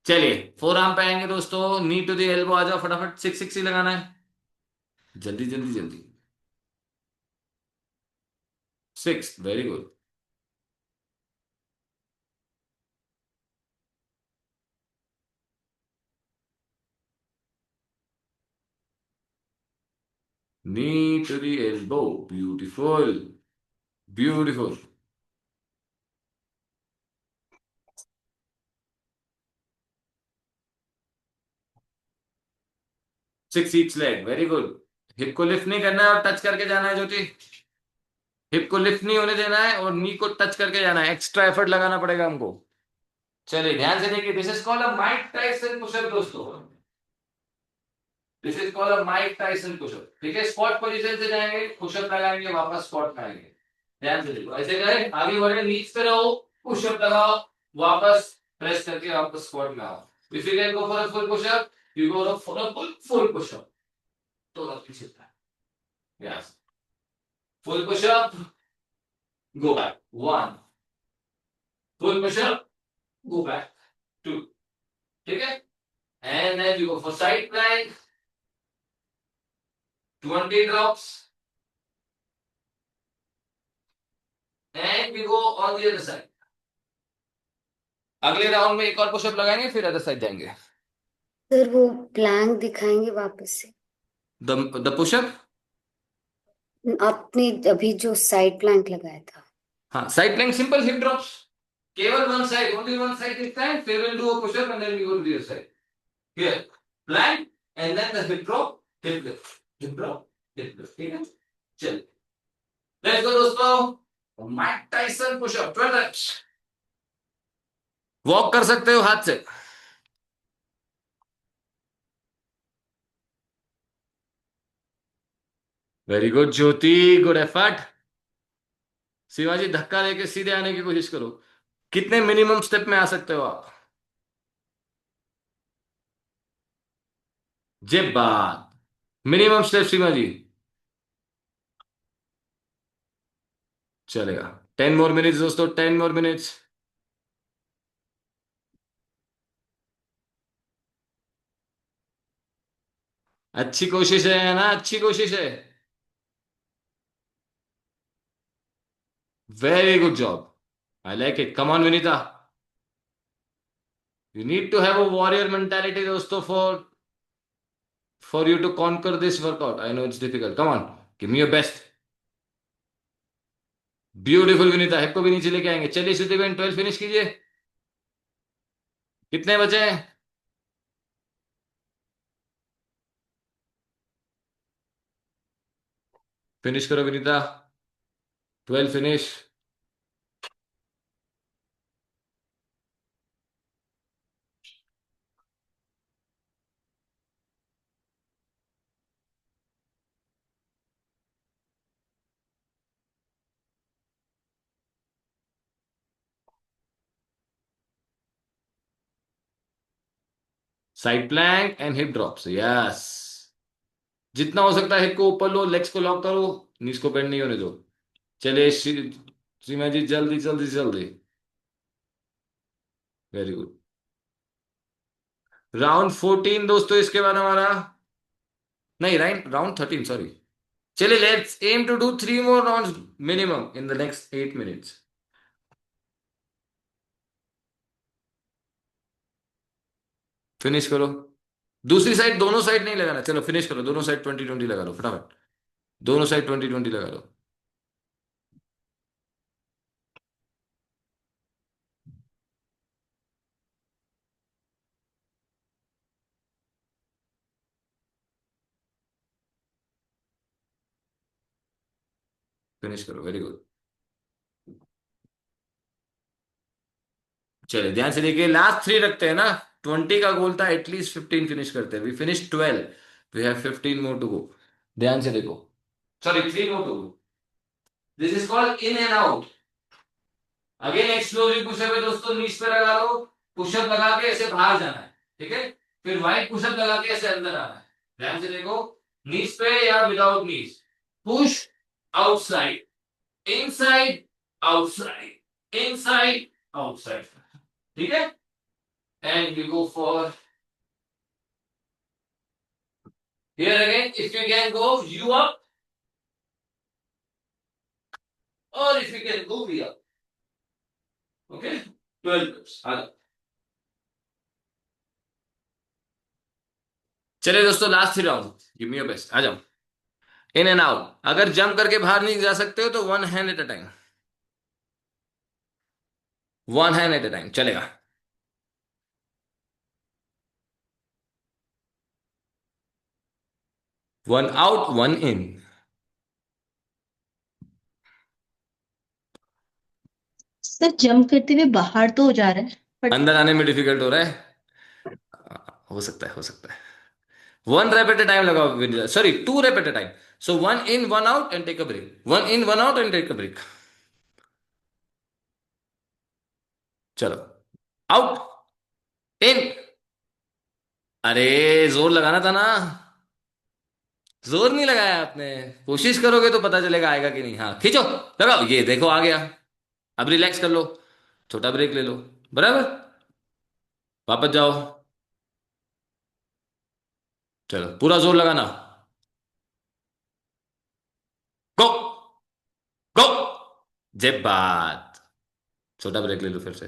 चलिए फोर आर्म पे आएंगे दोस्तों, नी टू द एल्बो आ जाओ, फटाफट 6 6 ही लगाना है, जल्दी जल्दी जल्दी। 6, very good. Knee to the elbow. Beautiful. Beautiful. 6 each leg. Very good. Hip को लिफ्ट नहीं करना है और टच करके जाना है ज्योति। हिप को लिफ्ट नहीं होने देना है और नी को टच करके जाना है, एक्स्ट्रा एफर्ट लगाना पड़ेगा हमको। चलिए ध्यान से देखिए, this is called a Mike Tyson pushup दोस्तों। This is called a Mike Tyson pushup. ठीक है, स्क्वाट पोजीशन से जाएंगे, पुशअप लगाएंगे, वापस स्क्वाट में आएंगे। ध्यान से देखो, ऐसे करें, आगे बढ़े, नीच पे रहो, पुशअप लगाओ, वापस प्रेस करके वापस स्क्वाट में आओ. If you can go for a full push-up, you go for a full push-up. तो पीछे था. Yes, full push-up, go back, 1, full push-up, go back, 2. ठीक है, and then you go for side plank, 20 drops, and we go on the other side. अगले राउंड में एक और पुशअप लगाएंगे, फिर अदर साइड जाएंगे. सर वो प्लैंक दिखाएंगे वापस से? द पुशअप, आपने अभी जो साइड प्लैंक लगाया था. हाँ, side plank, simple hip drops, केवल one side, only one side this time, फिर will do a pushup and then we go to the other side. Here plank and then the hip drop, hip lift, hip drop, hip lift. ठीक है, चल लेट्स गो दोस्तों. Mike Tyson pushup 12 reps. Walk कर सकते हो हाथ से. Very good Jyoti, good effort. Shivaji धक्का देके सीधे आने की कोशिश करो. कितने मिनिमम स्टेप में आ सकते हो आप? जे बात, मिनिमम स्टेप शिवाजी. चलेगा. 10 मोर मिनट्स दोस्तों, 10 मोर मिनट्स. अच्छी कोशिश है ना, अच्छी कोशिश है. Very good job, I like it. Come on Vinita, you need to have a warrior mentality दोस्तों for you to conquer this workout. I know it's difficult. Come on, give me your best. Beautiful Vinita, hip को भी नीचे लेके आएंगे. चलिए श्रुति बहन, 12 फिनिश कीजिए. कितने बचे हैं? फिनिश करो Vinita, 12 finish. Side plank and hip drops, yes. जितना हो सकता है हिप को ऊपर लो, लेग्स को लॉक करो, नीज को बेंड नहीं होने दो. चलिए सीमा जी, जल्दी जल्दी जल्दी. Very good. राउंड 14 दोस्तों, इसके बाद हमारा, नहीं, राउंड 13, सॉरी. चलिए let's aim to do 3 more rounds minimum in the next 8 minutes. Finish करो. दूसरी साइड, दोनों साइड नहीं लगाना. चलो फिनिश करो, दोनों साइड 20-20 लगा लो फटाफट. दोनों साइड 20-20 लगा लो. फिनिश करो, वेरी गुड. चलिए ध्यान से देखिए, लास्ट 3 रखते हैं ना. 20 का गोल था, एटलीस्ट 15 फिनिश करते हैं. We finish 12, we have 15 more to go. ध्यान से देखो, sorry 3 more to go. This is called in and out. Again explosive push-up है दोस्तों, नीज पे लगा लो, पुशअप लगा के ऐसे बाहर जाना है. ठीक है, फिर वाइड पुशअप लगा के ऐसे अंदर आना है. ध्यान से देखो, नीज पे या without knees. Push outside, inside, outside, inside, outside. ठीक है, and you go for here again. If you can go U up, और if you can go V up. Okay, 12 reps. चलिए दोस्तों, last 3 round, give me your best. आ जाओ. In and out. अगर जंप करके बाहर नहीं जा सकते हो तो 1 hand at a time, 1 hand at a time चलेगा. 1 आउट, 1 इन. सर जंप करते हुए बाहर तो हो जा रहा है बट अंदर आने में डिफिकल्ट हो रहा है. हो सकता है, हो सकता है. 1 rep at a time लगाओ, sorry 2 rep at a time. So 1 in, 1 out and take a break. 1 in, 1 out and take a break. चलो, आउट, इन। अरे जोर लगाना था ना, जोर नहीं लगाया आपने। कोशिश करोगे तो पता चलेगा आएगा कि नहीं। हाँ खींचो, लगाओ, ये देखो आ गया। अब रिलैक्स कर लो, छोटा ब्रेक ले लो, बराबर। वापस जाओ, चलो पूरा जोर लगाना। गो, गो, जय बात। छोटा ब्रेक ले लो फिर से।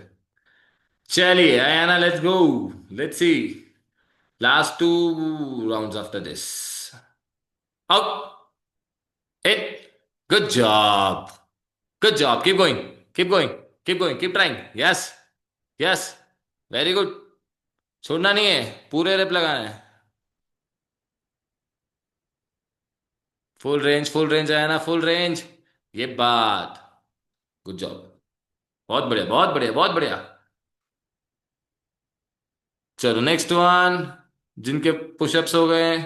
चलिए Ayana, let's go, let's see last two rounds after this. Out, in, good job, good job, keep going, keep going, keep going, keep trying, yes, yes, very good. छोड़ना नहीं है, पूरे रेप लगाना है। फुल रेंज आया ना, फुल रेंज, ये बात। गुड जॉब, बहुत बढ़िया, बहुत बढ़िया, बहुत बढ़िया। चलो नेक्स्ट वन, जिनके पुशअप्स हो गए,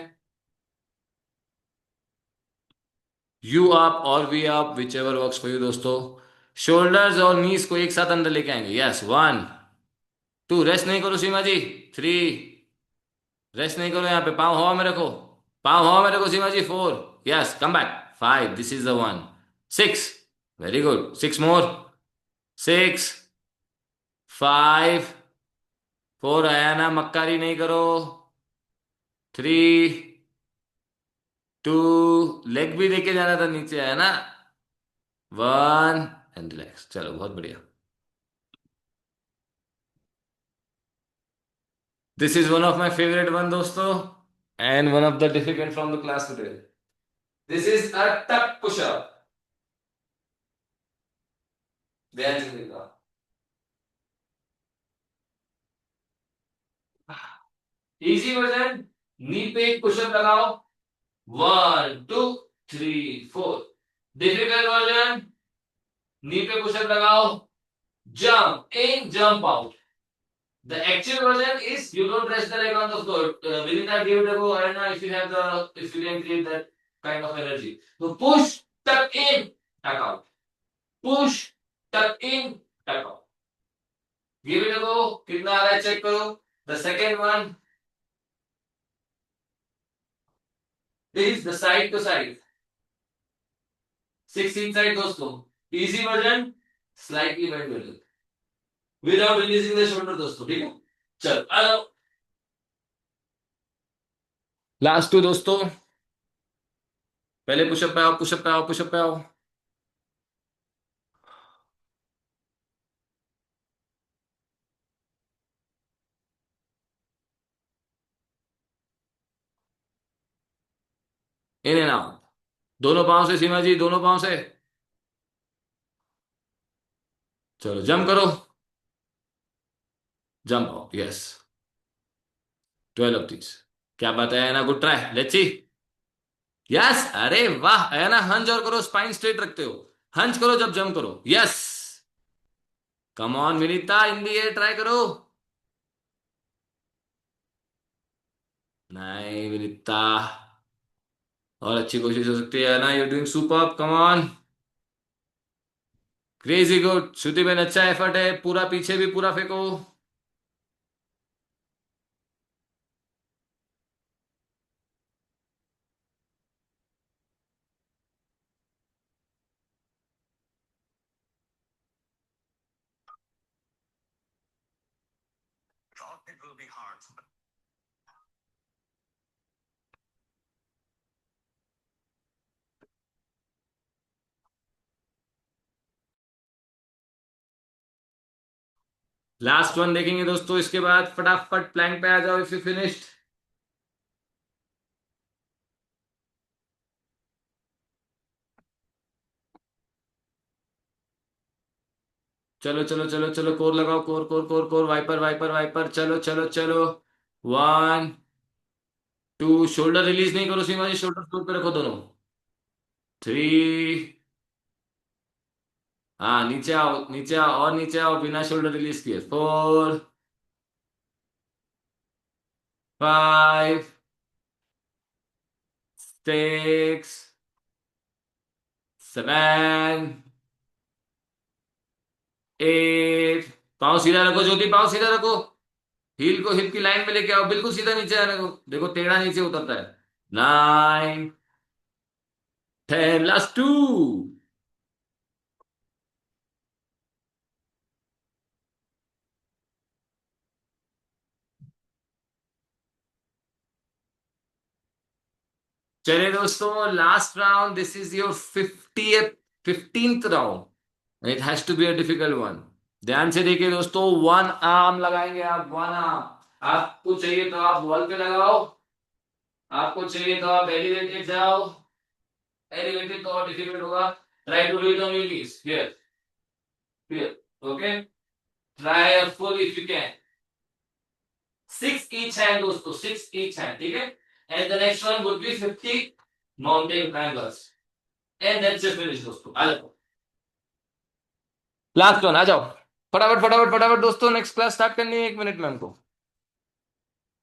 यू अप और we up, which ever works for you दोस्तों। शोल्डर्स और नीज को एक साथ अंदर लेके आएंगे, यस, 1 2, रेस्ट नहीं करो सीमा जी, 3, रेस्ट नहीं करो यहाँ पे, पाँव हवा में रखो, पाँव हवा में रखो सीमा जी, 4, yes, come back, 5, this is the one, 6, very good, 6 मोर, 6 5 4, आया ना, मक्कारी नहीं करो, 3 2, लेग भी लेके जाना था नीचे, आया ना, 1, एंड रिलैक्स। चलो बहुत बढ़िया। This is one of my favourite one दोस्तों, and one of the difficult from the class today. This is a tuck pushup, ध्यान से देखो। इजी वर्जन, नी पे एक पुशअप लगाओ, 1 2 3 4। डिफिकल्ट वर्जन, नी पे पुशअप लगाओ, jump in, jump out. The actual version is you don't rest the leg on the floor. Vinita, give it a go. I don't know if you have if you can create that kind of energy. So push, tuck in, tuck out. Push, tuck in, tuck out. Give it a go. कितना आ रहा है check करो. The second one is the side to side. 16 side दोस्तों. Easy version, slightly bend your leg without releasing the shoulder दोस्तों, ठीक है? चल आ जाओ. लास्ट टू दोस्तों, पहले पुशअप पे आओ, पुशअप पे आओ, पुशअप पे आओ. इन एंड आउट, दोनों पांव से सीमा जी, दोनों पांव से. चलो जंप करो, jump out, yes, 12 of this. क्या बात है ना, good try, let's see. Yes, अरे वाह, है ना, हंच और करो, स्पाइन स्ट्रेट रखते हो, हंच करो जब जंप करो, yes. Come on Vinita, in the air try करो. नहीं विनीता, और अच्छी कोशिश हो सकती है ना, you doing super, come on, crazy good. Shruti बहन अच्छा एफर्ट है, पूरा पीछे भी पूरा फेंको. लास्ट वन देखेंगे दोस्तों, इसके बाद फटाफट प्लैंक पे आ जाओ इफ यू फिनिश्ड. चलो चलो चलो चलो, कोर लगाओ, core core core core, wiper wiper wiper, चलो चलो चलो, 1 2, शोल्डर रिलीज नहीं करो सीमा जी, शोल्डर फ्लोर पे रखो दोनों, 3, हाँ नीचे आओ, नीचे आओ और नीचे आओ, बिना शोल्डर रिलीज किए, 4 5 6 7 8 पाँव सीधा रखो ज्योति, पाँव सीधा रखो। हील को हिप की लाइन में लेके आओ, बिल्कुल सीधा नीचे आने को, देखो टेढ़ा नीचे उतरता है। 9, 10, लास्ट 2। चलिए दोस्तों, last round, this is your 15th round. It has to be a difficult one. ध्यान से देखिए दोस्तों, वन आर्म लगाएंगे आप, वन आर्म। आपको चाहिए तो आप वॉल पे लगाओ, आपको चाहिए तो आप एलिवेटेड जाओ। एलिवेटेड तो और डिफिकल्ट होगा। Try to do it on your knees, here, here, okay. Try a full if you can. 6 each hand दोस्तों, 6 each hand, ठीक है। And the next one would be 50 mountain climbers. And that's it, finish दोस्तों। आ जाओ, लास्ट वन, आ जाओ। फटाफट फटाफट फटाफट दोस्तों, नेक्स्ट क्लास स्टार्ट करनी है 1 मिनट में हमको।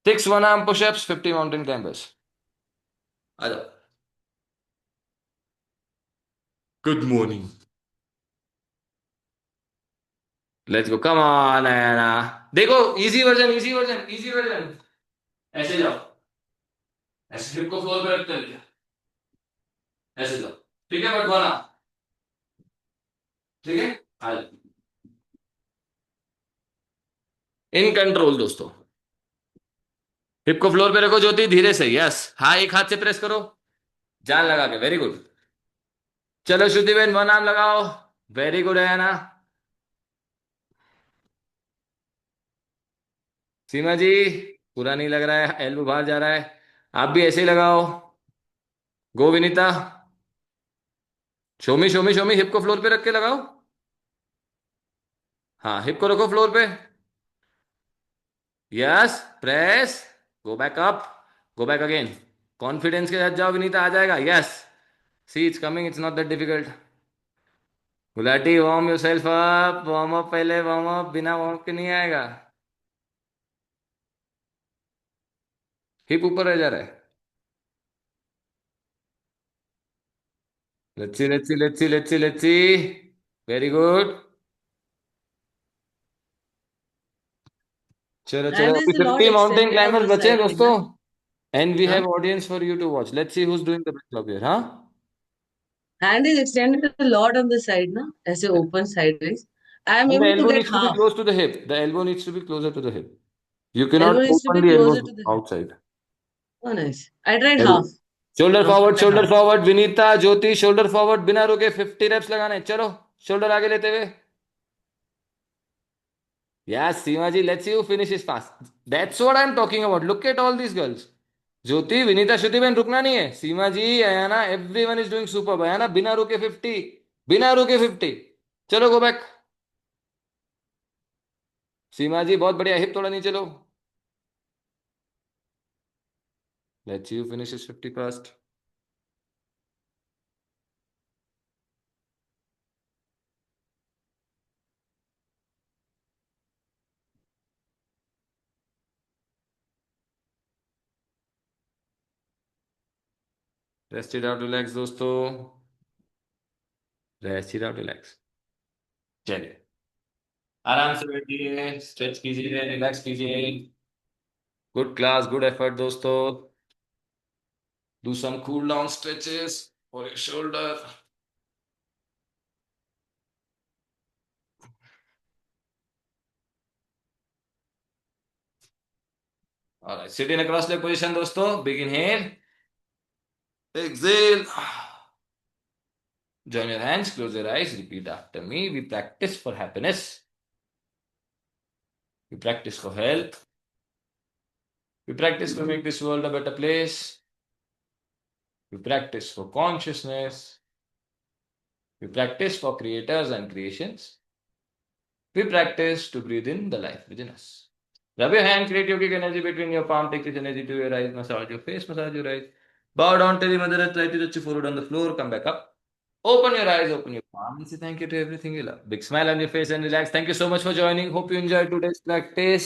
6 one arm pushups, 50 mountain climbers. आ जाओ। Good morning, let's go, come on Ena. देखो, easy version, easy version, easy version. ऐसे जाओ, ऐसे हिप को फ्लोर पे रखते हुए ऐसे जाओ, ठीक है, बट वन, ठीक है। आ जाओ, इन कंट्रोल दोस्तों। हिप को फ्लोर पे रखो ज्योति, धीरे से, यस। हाँ, एक हाथ से प्रेस करो, जान लगा के, वेरी गुड। चलो श्रुति बहन, वन आर्म लगाओ, वेरी गुड है ना। सीमा जी, पूरा नहीं लग रहा है, एल्बो बाहर जा रहा है, आप भी ऐसे ही लगाओ। Go Vinita, show me show me show me, hip को फ्लोर पे रख के लगाओ। हाँ, हिप को रखो फ्लोर पे, yes, press, go back up, go back again. Confidence के साथ जाओ विनीता, आ जाएगा, yes. See, it's coming, it's not that difficult. Gulati, warm yourself up, warm up, पहले वार्म अप, बिना वार्म के नहीं आएगा। हिप ऊपर रह जा रहा है। Let's see, let's see, let's see, let's see, let's see, very good. चलो चलो, And अभी is a lot 50 mountain extended on climbers the बचे हैं side, दोस्तों। Nina. And we Huh? Have audience for you to watch, let's see who is doing the best job here, हाँ। Hand is extended a lot on the side, na? As a open sideways. I am And the able to elbow get needs to be half. close to the hip. The elbow needs to be closer to the hip. You cannot Elbow needs to open be the closer elbows to the hip. outside. Oh, nice. I tried Very half. good. Shoulder Now forward, I shoulder half. forward. Vinita, Jyoti, shoulder forward, बिना रुके 50 reps लगाने, चलो। शोल्डर आगे लेते हुए, yes, Seema ji, let's see who finishes fast. That's what I'm talking about. Look at all these girls. ज्योति, विनीता, श्रुति बहन, रुकना नहीं है। सीमा जी, Ayana, everyone is doing superb. Ayana, बिना रुके 50, बिना रुके 50। चलो, गो बैक। सीमा जी, बहुत बढ़िया, हिप थोड़ा नीचे लो। Let's see who finishes 50 fast. Rest it out, relax दोस्तों, रेस्ट इट आउट, रिलैक्स। चलिए, आराम से बैठिए, स्ट्रेच कीजिए, रिलैक्स कीजिए। गुड क्लास, गुड एफर्ट दोस्तों। Do some cool down stretches for your shoulder. Alright, sit in cross leg position दोस्तों, big inhale, exhale, join your hands, close your eyes, repeat after me. We practice for happiness, we practice for health, we practice to make this world a better place, we practice for consciousness, we practice for creators and creations, we practice to breathe in the life within us. Rub your hand, create yogic energy between your palm, take this energy to your eyes, massage your face, massage your eyes. Bow down, tell the mother earth, try to touch your forehead on the floor, come back up. Open your eyes, open your palm, and say thank you to everything you love. Big smile on your face and relax. Thank you so much for joining. Hope you enjoyed today's practice.